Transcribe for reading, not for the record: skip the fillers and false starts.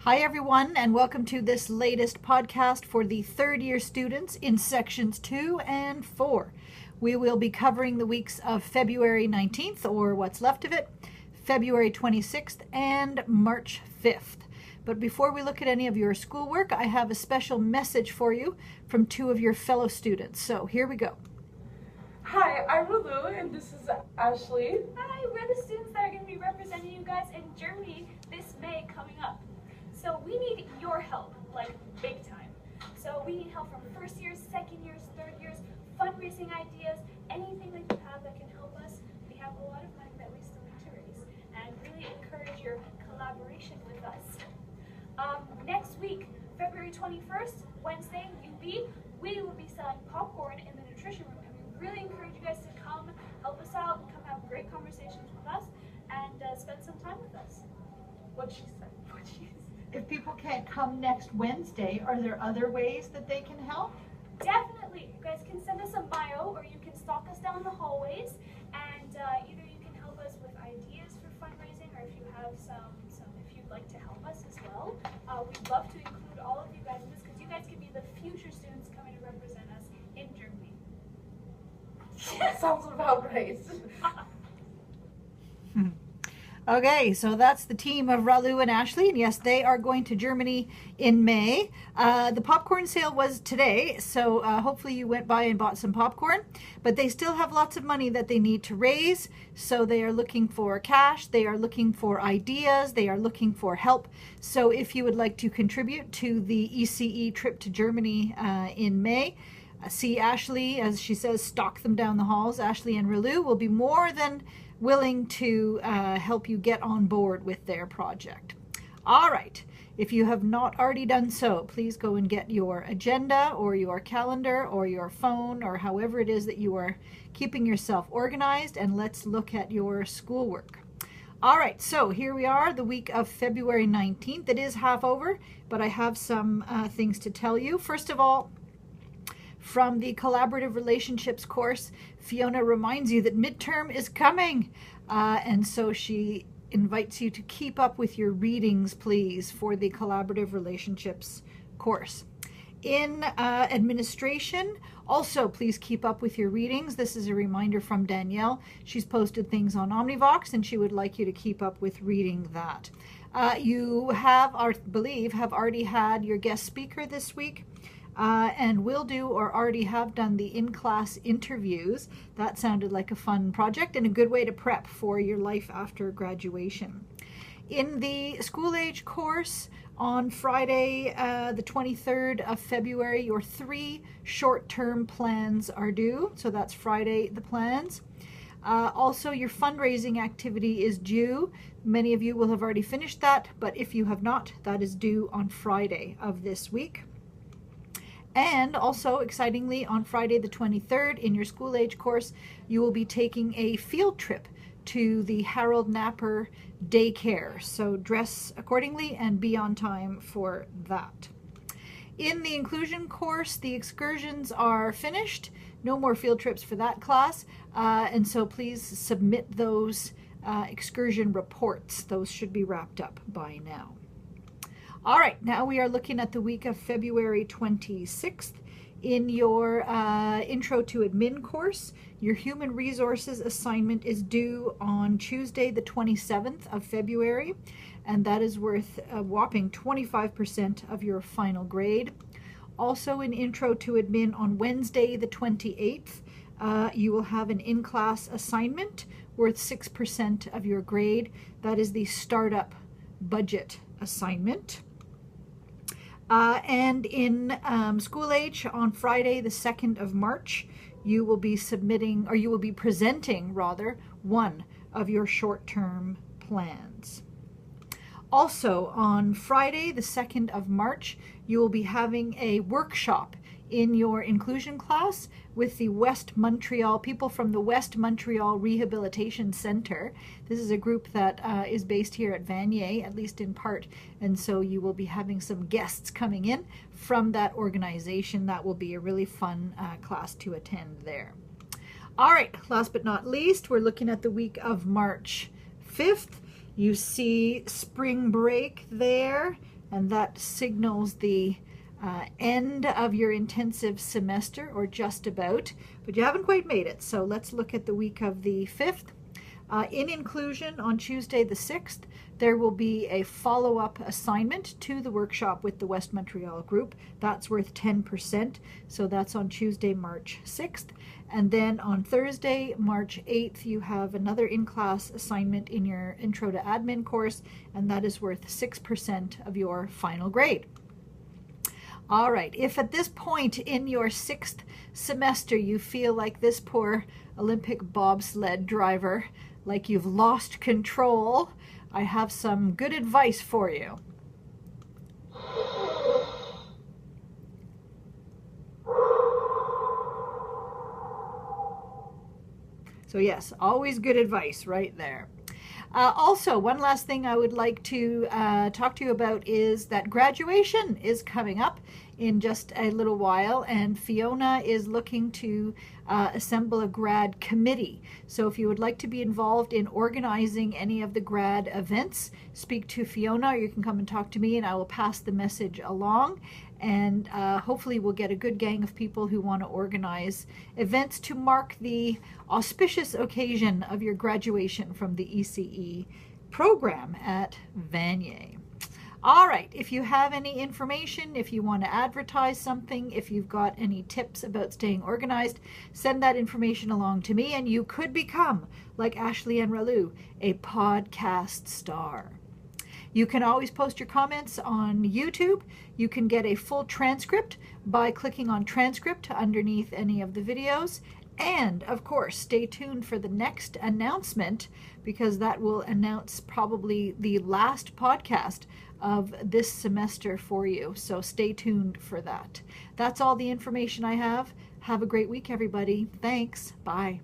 Hi everyone, and welcome to this latest podcast for the third year students in sections 2 and 4. We will be covering the weeks of February 19th, or what's left of it, February 26th, and March 5th. But before we look at any of your schoolwork, I have a special message for you from two of your fellow students. So here we go. Hi, I'm Lulu, and this is Ashley. Hi, we're the students that are going to be representing you guys in Germany this May coming up. So we need your help, like big time. So we need help from first years, second years, third years, fundraising ideas, anything that you have that can help us. We have a lot of money that we still need to raise, and really encourage your collaboration with us. Next week, February 21st, Wednesday, UB, we will be selling popcorn in the nutrition room, and we really encourage you guys to come help us out, come have great conversations with us, and spend some time with us. What she said. If people can't come next Wednesday, are there other ways that they can help? Definitely. You guys can send us a bio, or you can stalk us down the hallways, and either you can help us with ideas for fundraising, or if you have if you'd like to help us as well. We'd love to include all of you guys in this, because you guys can be the future students coming to represent us in Germany. Sounds about right. Okay, so that's the team of Ralu and Ashley, and yes, they are going to Germany in May. The popcorn sale was today, so hopefully you went by and bought some popcorn, but they still have lots of money that they need to raise, so they are looking for cash, they are looking for ideas, they are looking for help. So if you would like to contribute to the ECE trip to Germany in May, see Ashley, as she says, stalk them down the halls. Ashley and Ralu will be more than willing to help you get on board with their project. All right, if you have not already done so, please go and get your agenda or your calendar or your phone or however it is that you are keeping yourself organized, and let's look at your schoolwork. All right, so here we are, the week of February 19th. It is half over, but I have some things to tell you. First of all, from the Collaborative Relationships course, Fiona reminds you that midterm is coming, and so she invites you to keep up with your readings, please, for the Collaborative Relationships course. In administration, also please keep up with your readings. This is a reminder from Danielle. She's posted things on Omnivox, and she would like you to keep up with reading that. You have, I believe, have already had your guest speaker this week. And will do or already have done the in-class interviews. That sounded like a fun project and a good way to prep for your life after graduation. In the school age course, on Friday, the 23rd of February, your 3 short-term plans are due. So that's Friday, the plans. Also, your fundraising activity is due. Many of you will have already finished that, but if you have not, that is due on Friday of this week. And also, excitingly, on Friday the 23rd, in your school age course, you will be taking a field trip to the Harold Napper daycare. So dress accordingly and be on time for that. In the inclusion course, the excursions are finished. No more field trips for that class. And so please submit those excursion reports. Those should be wrapped up by now. All right, now we are looking at the week of February 26th. In your Intro to Admin course, your Human Resources assignment is due on Tuesday, the 27th of February, and that is worth a whopping 25% of your final grade. Also in Intro to Admin on Wednesday, the 28th, you will have an in-class assignment worth 6% of your grade. That is the Startup Budget assignment. And in school age, on Friday, the 2nd of March, you will be presenting one of your short-term plans. Also, on Friday, the 2nd of March, you will be having a workshop in your inclusion class with the people from the West Montreal Rehabilitation Center. This is a group that is based here at Vanier, at least in part, and so you will be having some guests coming in from that organization. That will be a really fun class to attend there. All right, last but not least, we're looking at the week of March 5th. You see spring break there. and that signals the end of your intensive semester, or just about, but you haven't quite made it. So let's look at the week of the 5th. In inclusion, on Tuesday the 6th, there will be a follow-up assignment to the workshop with the West Montreal group. That's worth 10%, so that's on Tuesday, March 6th. And then on Thursday, March 8th, you have another in-class assignment in your Intro to Admin course, and that is worth 6% of your final grade. All right, if at this point in your 6th semester you feel like this poor Olympic bobsled driver, like you've lost control, I have some good advice for you. So yes, always good advice right there. Also, one last thing I would like to talk to you about is that graduation is coming up in just a little while, and Fiona is looking to assemble a grad committee. So if you would like to be involved in organizing any of the grad events, speak to Fiona, or you can come and talk to me and I will pass the message along. And hopefully we'll get a good gang of people who want to organize events to mark the auspicious occasion of your graduation from the ECE program at Vanier. All right, if you have any information, if you want to advertise something, if you've got any tips about staying organized, send that information along to me, and you could become, like Ashley and Ralu, a podcast star. You can always post your comments on YouTube. You can get a full transcript by clicking on transcript underneath any of the videos. And of course, stay tuned for the next announcement, because that will announce probably the last podcast of this semester for you. So stay tuned for that. That's all the information I have. Have a great week, everybody. Thanks. Bye.